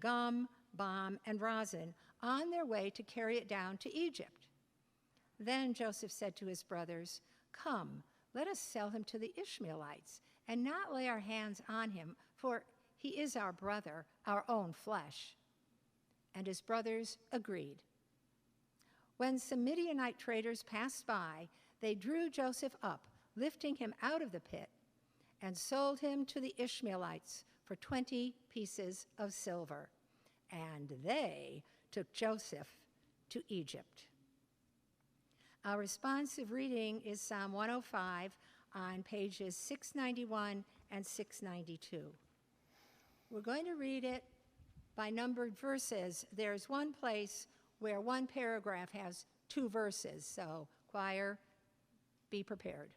gum, balm, and rosin on their way to carry it down to Egypt. Then Joseph said to his brothers, "Come, let us sell him to the Ishmaelites and not lay our hands on him, for he is our brother, our own flesh." And his brothers agreed. When some Midianite traders passed by, they drew Joseph up, lifting him out of the pit, and sold him to the Ishmaelites for 20 pieces of silver. And they took Joseph to Egypt. Our responsive reading is Psalm 105 on pages 691 and 692. We're going to read it by numbered verses. There's one place where one paragraph has 2 verses, so choir, be prepared.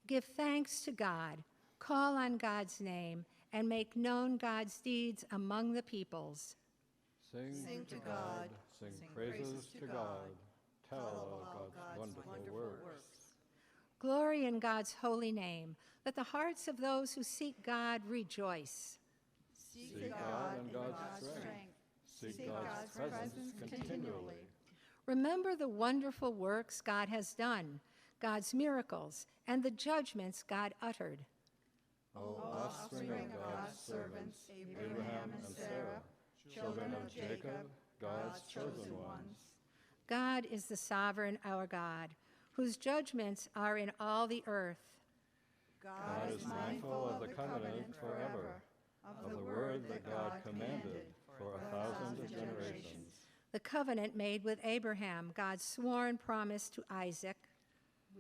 Give thanks to God, call on God's name, and make known God's deeds among the peoples. Sing to God, sing praises to God, tell of God's wonderful works. Glory in God's holy name. Let the hearts of those who seek God rejoice. Seek God and God's strength. Seek God's presence continually. Remember the wonderful works God has done, God's miracles, and the judgments God uttered. O offspring of God's servants, Abraham and Sarah, children of Jacob, God's chosen ones. God is the sovereign, our God, whose judgments are in all the earth. God is mindful of the covenant forever, of the word that God commanded for 1,000 generations. The covenant made with Abraham, God's sworn promise to Isaac,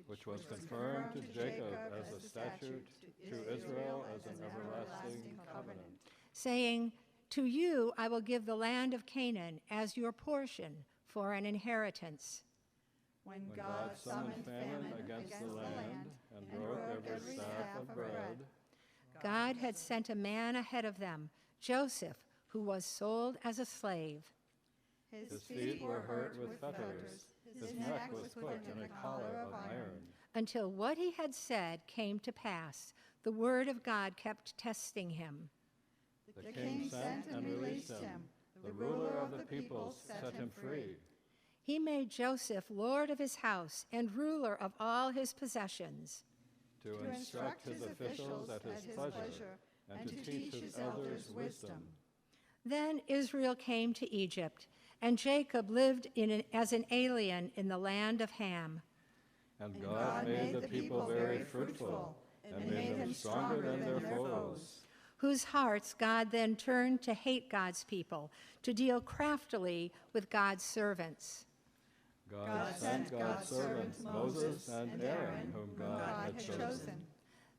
which was confirmed to Jacob as a statute, to Israel as an everlasting covenant, saying, "To you I will give the land of Canaan as your portion for an inheritance." When God summoned famine against the land and broke every staff of bread, God had sent a man ahead of them, Joseph, who was sold as a slave. His feet were hurt with fetters, his neck was put in a collar of iron. Until what he had said came to pass, the word of God kept testing him. The king sent and released him. The ruler of the people set him free. He made Joseph lord of his house and ruler of all his possessions, to instruct his officials at his pleasure, and to teach his elders wisdom. Then Israel came to Egypt, and Jacob lived as an alien in the land of Ham. And God made the people very fruitful, and made them stronger than their foes. Whose hearts God then turned to hate God's people, to deal craftily with God's servants. God sent God's servants Moses and Aaron, whom God had chosen.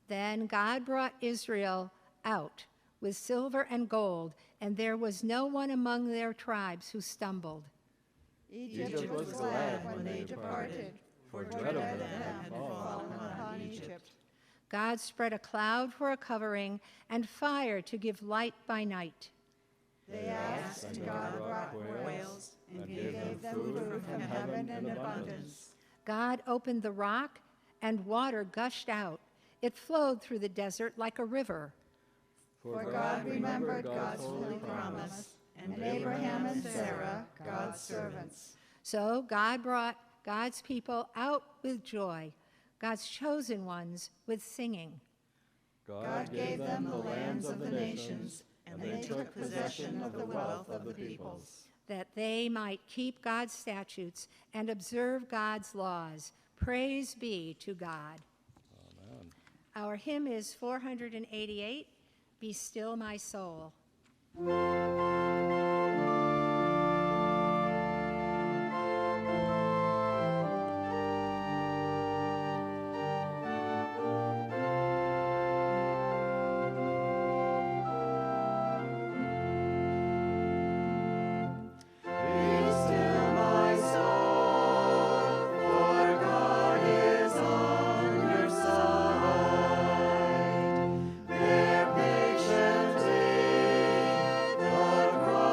Then God brought Israel out with silver and gold, and there was no one among their tribes who stumbled. Egypt was glad when they departed, for dread of them had fallen upon Egypt. God spread a cloud for a covering and fire to give light by night. They asked, and God brought quails and gave them food from heaven in abundance. God opened the rock, and water gushed out. It flowed through the desert like a river. For God remembered God's holy promise, and Abraham and Sarah, God's servants. So God brought God's people out with joy, God's chosen ones with singing. God gave them the lands of the nations, and they took possession of the wealth of the peoples, that they might keep God's statutes and observe God's laws. Praise be to God. Amen. Our hymn is 488, Be Still My Soul. Across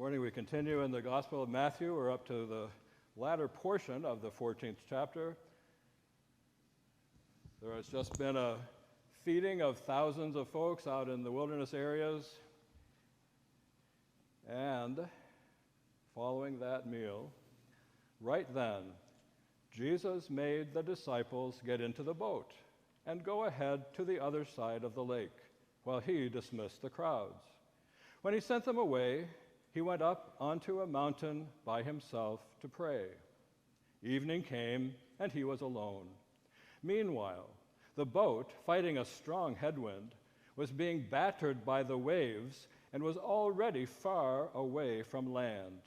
morning we continue in the Gospel of Matthew. We're up to the latter portion of the 14th chapter. There has just been a feeding of thousands of folks out in the wilderness areas. And following that meal, right then, Jesus made the disciples get into the boat and go ahead to the other side of the lake while he dismissed the crowds. When he sent them away, he went up onto a mountain by himself to pray. Evening came, and he was alone. Meanwhile, the boat, fighting a strong headwind, was being battered by the waves and was already far away from land.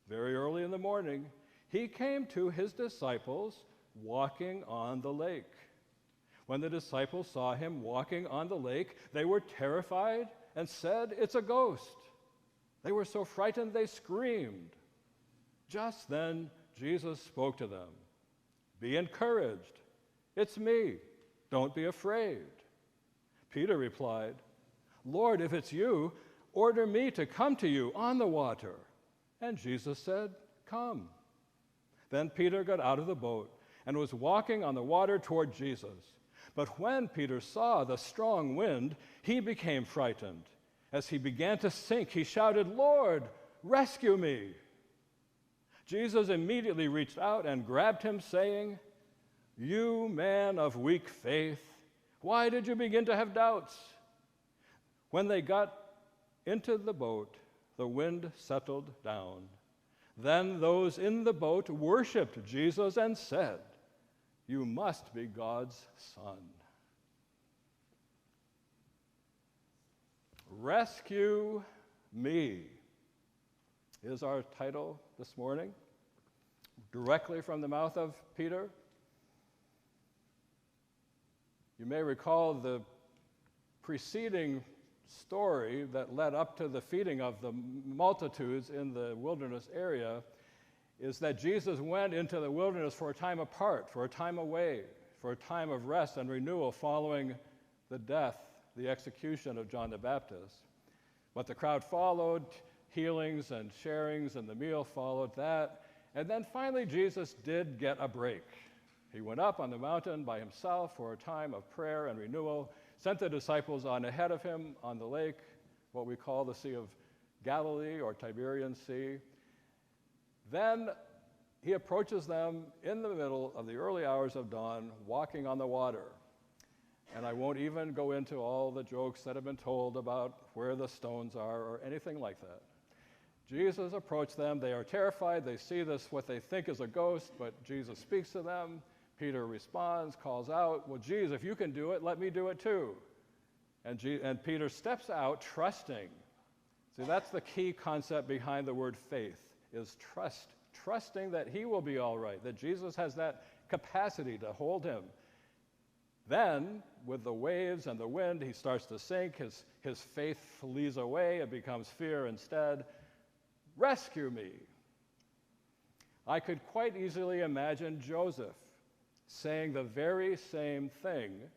Very early in the morning, he came to his disciples walking on the lake. When the disciples saw him walking on the lake, they were terrified and said, "It's a ghost." They were so frightened they screamed. Just then, Jesus spoke to them. "Be encouraged. It's me. Don't be afraid." Peter replied, "Lord, if it's you, order me to come to you on the water." And Jesus said, "Come." Then Peter got out of the boat and was walking on the water toward Jesus. But when Peter saw the strong wind, he became frightened. As he began to sink, he shouted, "Lord, rescue me." Jesus immediately reached out and grabbed him, saying, "You man of weak faith, why did you begin to have doubts?" When they got into the boat, the wind settled down. Then those in the boat worshiped Jesus and said, "You must be God's Son." Rescue me is our title this morning, directly from the mouth of Peter. You may recall the preceding story that led up to the feeding of the multitudes in the wilderness area is that Jesus went into the wilderness for a time apart, for a time away, for a time of rest and renewal following the death, the execution of John the Baptist. But the crowd followed, healings and sharings, and the meal followed that. And then finally, Jesus did get a break. He went up on the mountain by himself for a time of prayer and renewal, sent the disciples on ahead of him on the lake, what we call the Sea of Galilee or Tiberian Sea. Then he approaches them in the middle of the early hours of dawn, walking on the water. And I won't even go into all the jokes that have been told about where the stones are or anything like that. Jesus approached them. They are terrified. They see this, what they think is a ghost, but Jesus speaks to them. Peter responds, calls out, "Well, Jesus, if you can do it, let me do it too." And Peter steps out trusting. See, that's the key concept behind the word faith, is trust. Trusting that he will be all right, that Jesus has that capacity to hold him. Then, with the waves and the wind, he starts to sink. His faith flees away. It becomes fear instead. "Rescue me." I could quite easily imagine Joseph saying the very same thing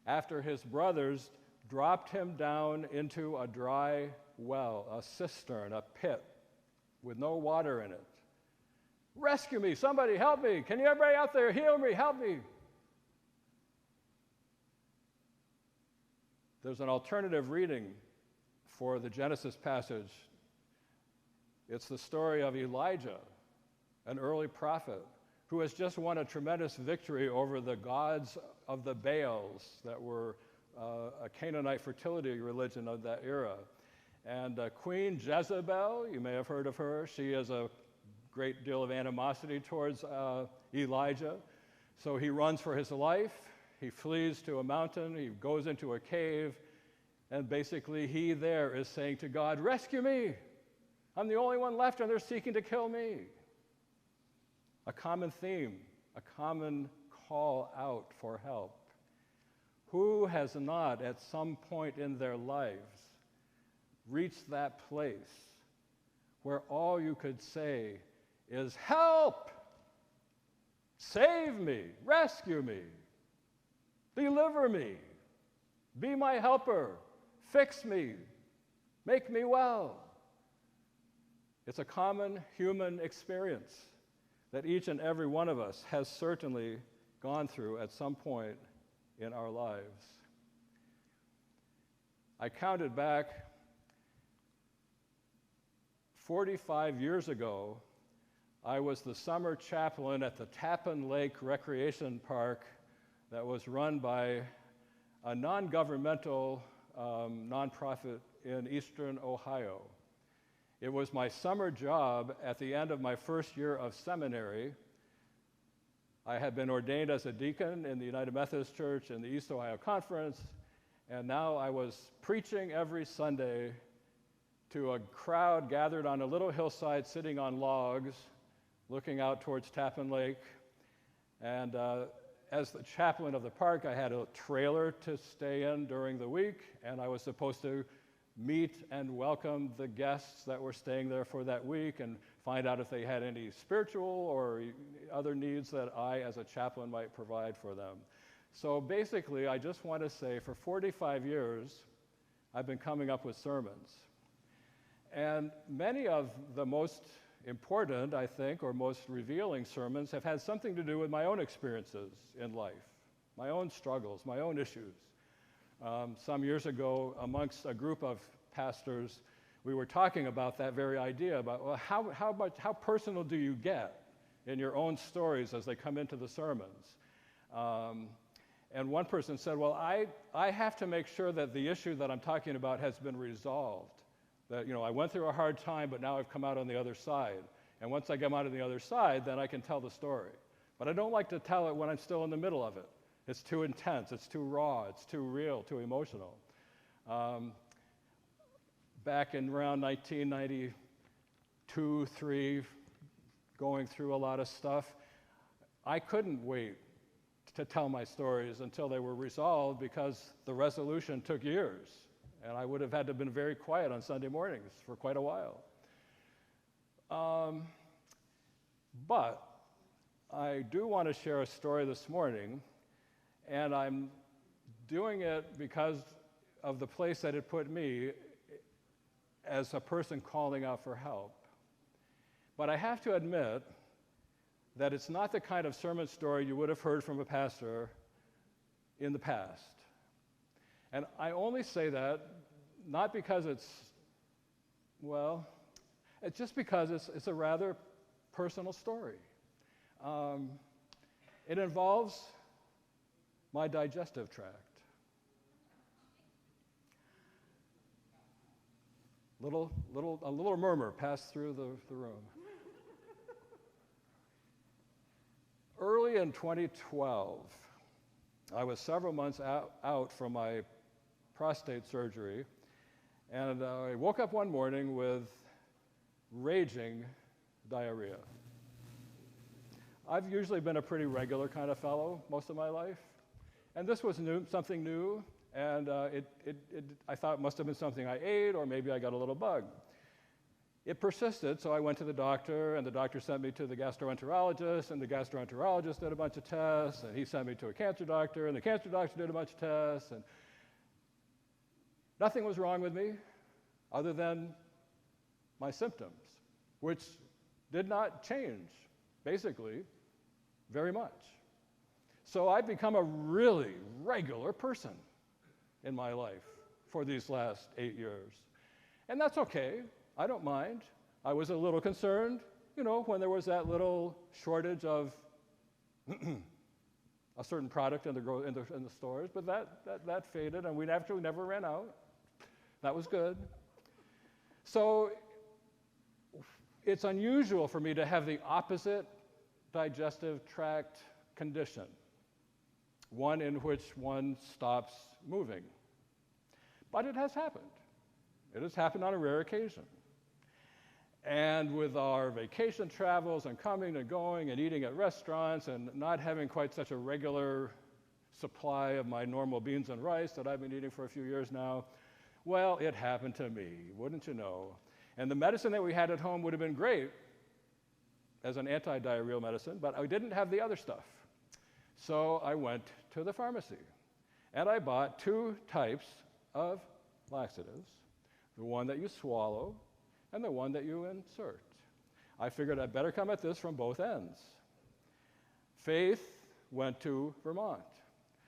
after his brothers dropped him down into a dry well, a cistern, a pit with no water in it. "Rescue me, somebody help me. Can you everybody out there heal me, help me?" There's an alternative reading for the Genesis passage. It's the story of Elijah, an early prophet, who has just won a tremendous victory over the gods of the Baals that were a Canaanite fertility religion of that era. And Queen Jezebel, you may have heard of her, she has a great deal of animosity towards Elijah. So he runs for his life. He flees to a mountain. He goes into a cave. And basically he there is saying to God, "Rescue me. I'm the only one left and they're seeking to kill me." A common theme, a common call out for help. Who has not at some point in their lives reached that place where all you could say is, "Help! Save me, rescue me, deliver me, be my helper, fix me, make me well"? It's a common human experience that each and every one of us has certainly gone through at some point in our lives. I counted back 45 years ago. I was the summer chaplain at the Tappan Lake Recreation Park that was run by a non-governmental nonprofit in eastern Ohio. It was my summer job at the end of my first year of seminary. I had been ordained as a deacon in the United Methodist Church in the East Ohio Conference, and now I was preaching every Sunday to a crowd gathered on a little hillside sitting on logs, looking out towards Tappan Lake. And as the chaplain of the park, I had a trailer to stay in during the week, and I was supposed to meet and welcome the guests that were staying there for that week and find out if they had any spiritual or other needs that I, as a chaplain, might provide for them. So basically, I just want to say for 45 years, I've been coming up with sermons. And many of the most important, I think, or most revealing sermons have had something to do with my own experiences in life, my own struggles, my own issues. Some years ago, amongst a group of pastors, we were talking about that very idea, about well, how personal do you get in your own stories as they come into the sermons? And one person said, well, I have to make sure that the issue that I'm talking about has been resolved. That, I went through a hard time, but now I've come out on the other side. And once I come out on the other side, then I can tell the story. But I don't like to tell it when I'm still in the middle of it. It's too intense, it's too raw, it's too real, too emotional. Back in around 1992, 3, going through a lot of stuff, I couldn't wait to tell my stories until they were resolved because the resolution took years. And I would have had to have been very quiet on Sunday mornings for quite a while. But I do want to share a story this morning, and I'm doing it because of the place that it put me as a person calling out for help. But I have to admit that it's not the kind of sermon story you would have heard from a pastor in the past. And I only say that not because it's just because it's a rather personal story. It involves my digestive tract. A little murmur passed through the room. Early in 2012, I was several months out from my prostate surgery, and I woke up one morning with raging diarrhea. I've usually been a pretty regular kind of fellow most of my life, and this was something new, and I thought it must have been something I ate, or maybe I got a little bug. It persisted, so I went to the doctor, and the doctor sent me to the gastroenterologist, and the gastroenterologist did a bunch of tests, and he sent me to a cancer doctor, and the cancer doctor did a bunch of tests, and nothing was wrong with me other than my symptoms, which did not change, basically, very much. So I've become a really regular person in my life for these last 8 years. And that's okay. I don't mind. I was a little concerned, when there was that little shortage of a certain product in the stores, but that faded, and we actually never ran out. That was good. So it's unusual for me to have the opposite digestive tract condition, one in which one stops moving. But it has happened. It has happened on a rare occasion. And with our vacation travels and coming and going and eating at restaurants and not having quite such a regular supply of my normal beans and rice that I've been eating for a few years now, well, it happened to me, wouldn't you know? And the medicine that we had at home would have been great as an anti-diarrheal medicine, but I didn't have the other stuff. So I went to the pharmacy, and I bought 2 types of laxatives, the one that you swallow and the one that you insert. I figured I'd better come at this from both ends. Faith went to Vermont,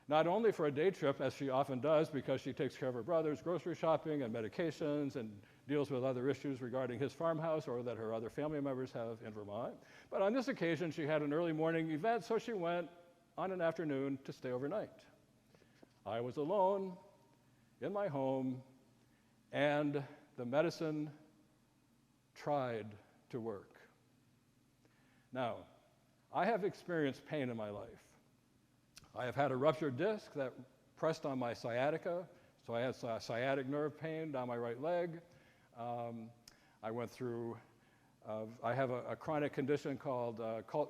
not only for a day trip, as she often does, because she takes care of her brother's grocery shopping and medications and deals with other issues regarding his farmhouse or that her other family members have in Vermont. But on this occasion, she had an early morning event, so she went on an afternoon to stay overnight. I was alone in my home, and the medicine tried to work. Now, I have experienced pain in my life. I have had a ruptured disc that pressed on my sciatica, so I had sciatic nerve pain down my right leg. I went through, I have a chronic condition called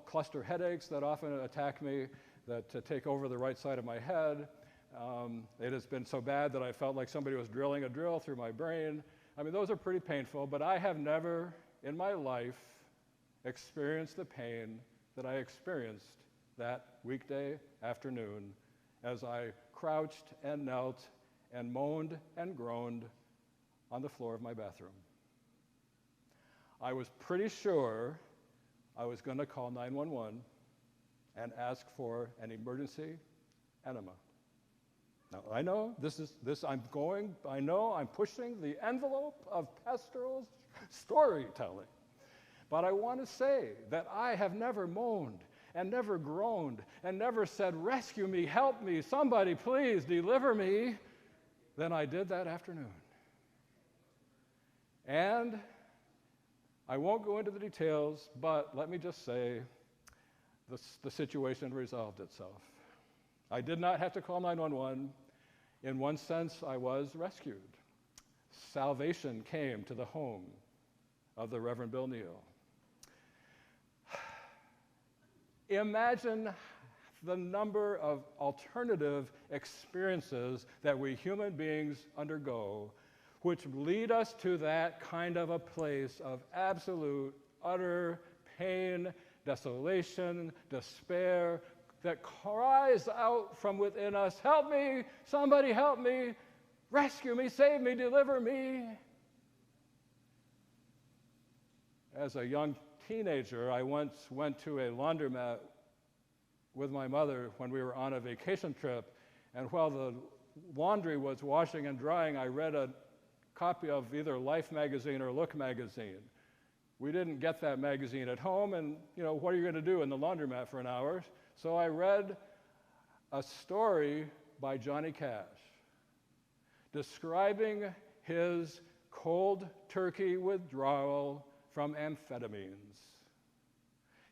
cluster headaches that often attack me, that take over the right side of my head. It has been so bad that I felt like somebody was drilling a drill through my brain. I mean, those are pretty painful, but I have never in my life experienced the pain that I experienced that weekday afternoon as I crouched and knelt and moaned and groaned on the floor of my bathroom. I was pretty sure I was going to call 911 and ask for an emergency enema. Now, I know I'm pushing the envelope of pastoral storytelling, but I want to say that I have never moaned and never groaned and never said, rescue me, help me, somebody please deliver me, than I did that afternoon. And I won't go into the details, but let me just say the situation resolved itself. I did not have to call 911. In one sense, I was rescued. Salvation came to the home of the Reverend Bill Neal. Imagine the number of alternative experiences that we human beings undergo, which lead us to that kind of a place of absolute, utter pain, desolation, despair, that cries out from within us, help me, somebody help me, rescue me, save me, deliver me. As a young teenager, I once went to a laundromat with my mother when we were on a vacation trip, and while the laundry was washing and drying, I read a copy of either Life magazine or Look magazine. We didn't get that magazine at home, and what are you going to do in the laundromat for an hour? So I read a story by Johnny Cash describing his cold turkey withdrawal from amphetamines.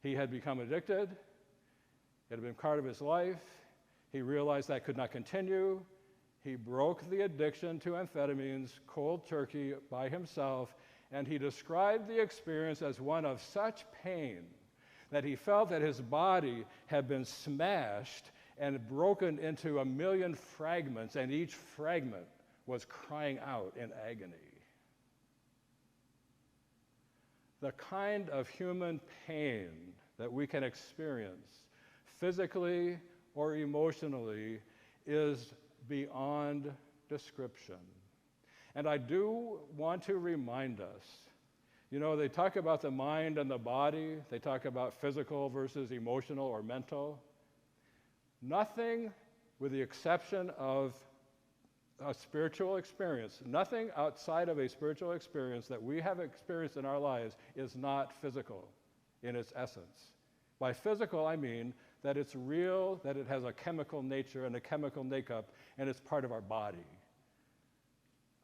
He had become addicted. It had been part of his life. He realized that could not continue. He broke the addiction to amphetamines cold turkey by himself, and he described the experience as one of such pain that he felt that his body had been smashed and broken into 1,000,000 fragments, and each fragment was crying out in agony. The kind of human pain that we can experience physically or emotionally is beyond description. And I do want to remind us, they talk about the mind and the body, they talk about physical versus emotional or mental. Nothing, with the exception of a spiritual experience, nothing outside of a spiritual experience that we have experienced in our lives is not physical in its essence. By physical, I mean that it's real, that it has a chemical nature and a chemical makeup, and it's part of our body.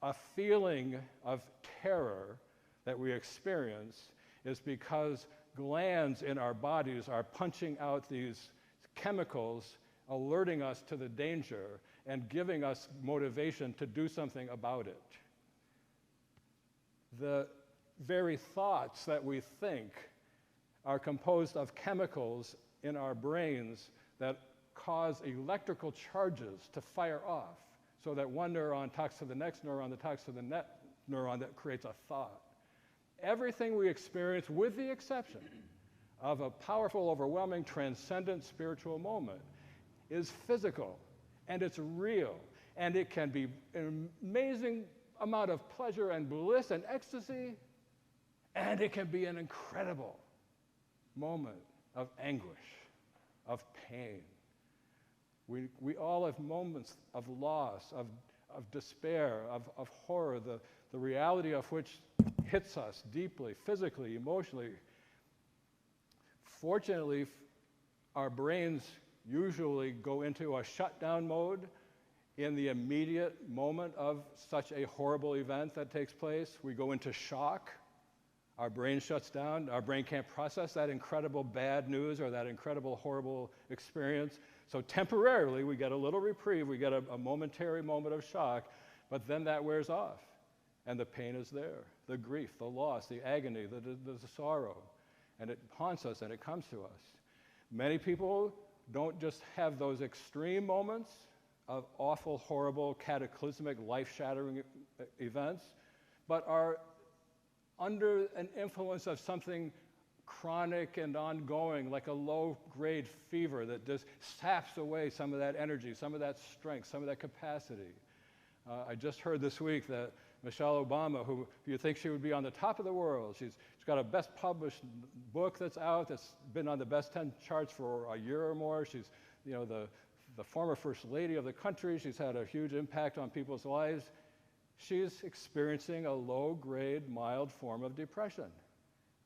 A feeling of terror that we experience is because glands in our bodies are punching out these chemicals, alerting us to the danger and giving us motivation to do something about it. The very thoughts that we think are composed of chemicals in our brains that cause electrical charges to fire off, so that one neuron talks to the next neuron that talks to the next neuron that creates a thought. Everything we experience, with the exception of a powerful, overwhelming, transcendent spiritual moment, is physical, and it's real, and it can be an amazing amount of pleasure and bliss and ecstasy, And it can be an incredible moment of anguish, of pain. We all have moments of loss, of despair, of horror, the reality of which hits us deeply, physically, emotionally. Fortunately, our brains usually go into a shutdown mode in the immediate moment of such a horrible event that takes place. We go into shock. Our brain shuts down. Our brain can't process that incredible bad news or that incredible horrible experience. So temporarily, we get a little reprieve. We get a momentary moment of shock, but then that wears off, and the pain is there, the grief, the loss, the agony, the sorrow, and it haunts us and it comes to us. Many people don't just have those extreme moments of awful, horrible, cataclysmic, life-shattering events, but are under an influence of something chronic and ongoing, like a low-grade fever that just saps away some of that energy, some of that strength, some of that capacity. I just heard this week that Michelle Obama, who you think she would be on the top of the world, she's got a best published book that's out, that's been on the best 10 charts for a year or more. She's, the former first lady of the country. She's had a huge impact on people's lives. She's experiencing a low-grade, mild form of depression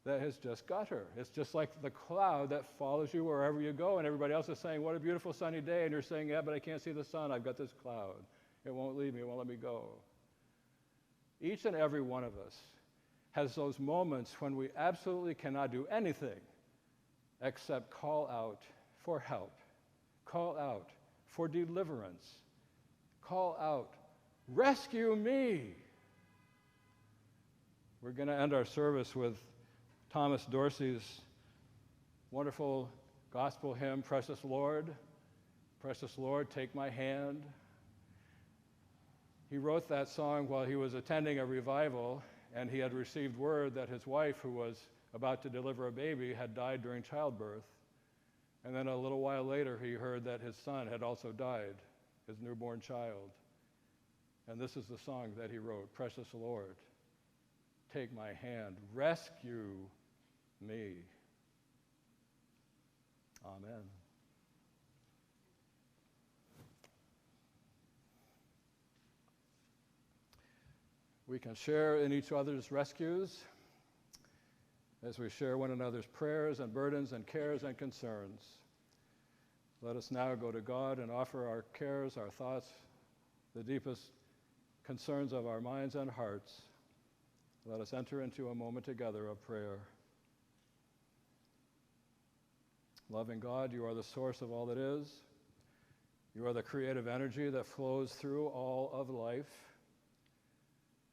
that has just got her. It's just like the cloud that follows you wherever you go, and everybody else is saying, what a beautiful sunny day, and you're saying, yeah, but I can't see the sun. I've got this cloud. It won't leave me. It won't let me go. Each and every one of us has those moments when we absolutely cannot do anything except call out for help, call out for deliverance, call out, rescue me. We're going to end our service with Thomas Dorsey's wonderful gospel hymn, Precious Lord, take my hand. He wrote that song while he was attending a revival, and he had received word that his wife, who was about to deliver a baby, had died during childbirth. And then a little while later, he heard that his son had also died, his newborn child. And this is the song that he wrote, Precious Lord, take my hand, rescue me. Amen. We can share in each other's rescues as we share one another's prayers and burdens and cares and concerns. Let us now go to God and offer our cares, our thoughts, the deepest concerns of our minds and hearts. Let us enter into a moment together of prayer. Loving God, you are the source of all that is. You are the creative energy that flows through all of life.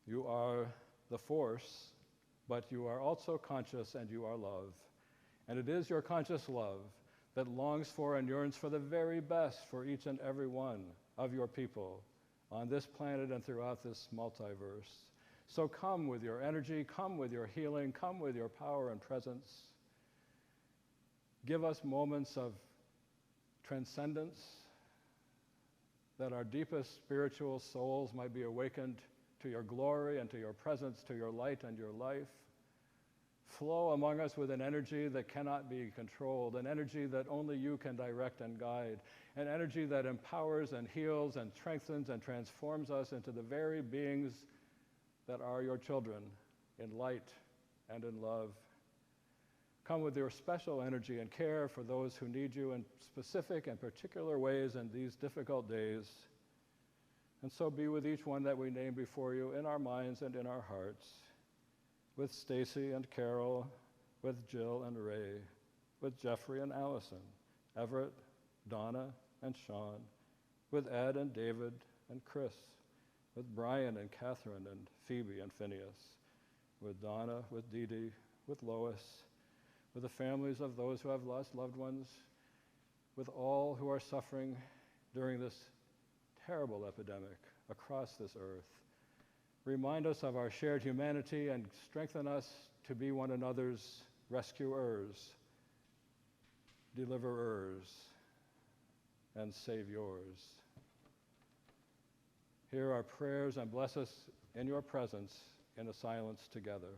You are the force, but you are also conscious and you are love. And it is your conscious love that longs for and yearns for the very best for each and every one of your people on this planet and throughout this multiverse. So come with your energy, come with your healing, come with your power and presence. Give us moments of transcendence, that our deepest spiritual souls might be awakened to your glory and to your presence, to your light and your life. Flow among us with an energy that cannot be controlled, an energy that only you can direct and guide, an energy that empowers and heals and strengthens and transforms us into the very beings that are your children in light and in love. Come with your special energy and care for those who need you in specific and particular ways in these difficult days. And so be with each one that we name before you in our minds and in our hearts, with Stacy and Carol, with Jill and Ray, with Jeffrey and Allison, Everett, Donna and Sean, with Ed and David and Chris, with Brian and Catherine and Phoebe and Phineas, with Donna, with Dee Dee, with Lois, with the families of those who have lost loved ones, with all who are suffering during this terrible epidemic across this earth. Remind us of our shared humanity and strengthen us to be one another's rescuers, deliverers, and saviors. Hear our prayers and bless us in your presence in a silence together.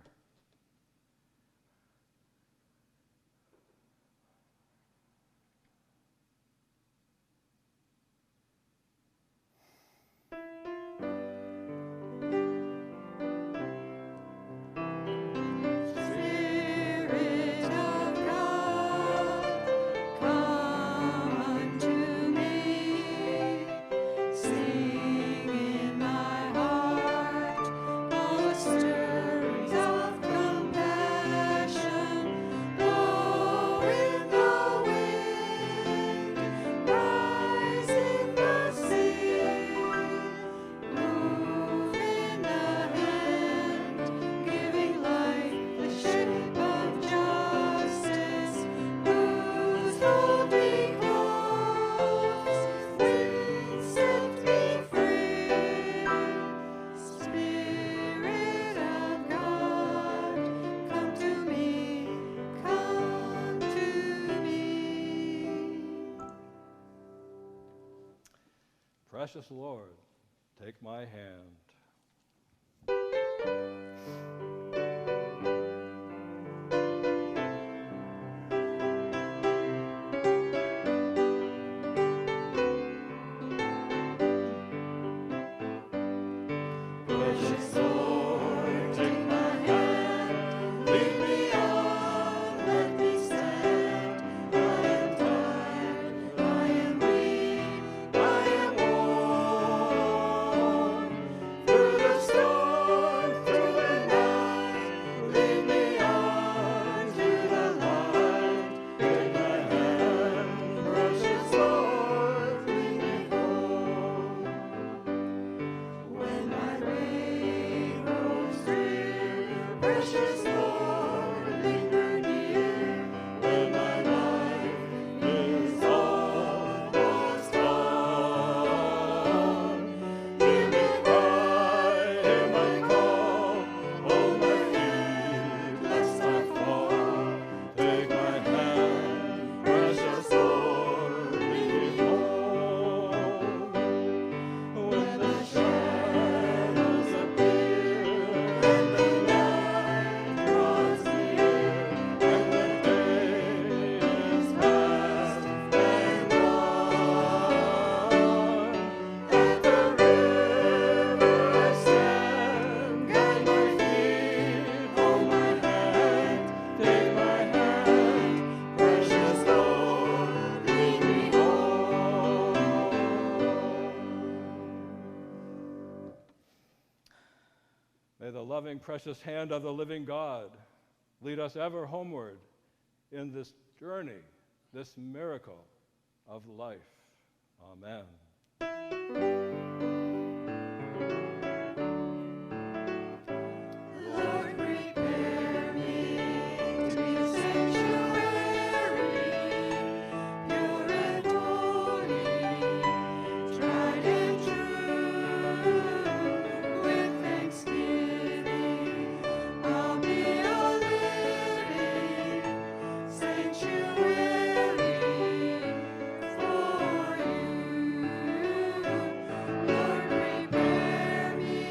precious Lord, take my hand. Precious Lord, take my hand, lead me on, let me stand. I am tired, I am weak, I am worn. Through the storm, through the night, lead me on to the light. Take my hand, precious Lord, lead me home. When my way grows drear, precious Lord, linger near. When my life is almost gone, hear me cry, hear my call. Hold my feet lest I fall. Take my hand, precious Lord, lead me home. When the shadows appear and the night draws near, and the day is past and gone, at the river I stand, guide my feet, hold my hand, take my hand, precious Lord, lead me home. May the loving, precious hand of the living God lead us ever homeward in this journey, this miracle of life. Amen. Lord, prepare me to be a sanctuary, pure and holy, tried and true. With thanksgiving, I'll be a living sanctuary for you. Lord, prepare me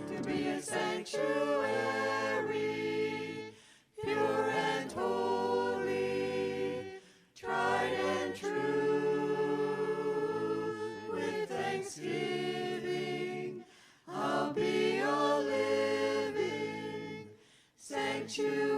to be a sanctuary, pure and holy, tried and true. With thanksgiving, I'll be a living sanctuary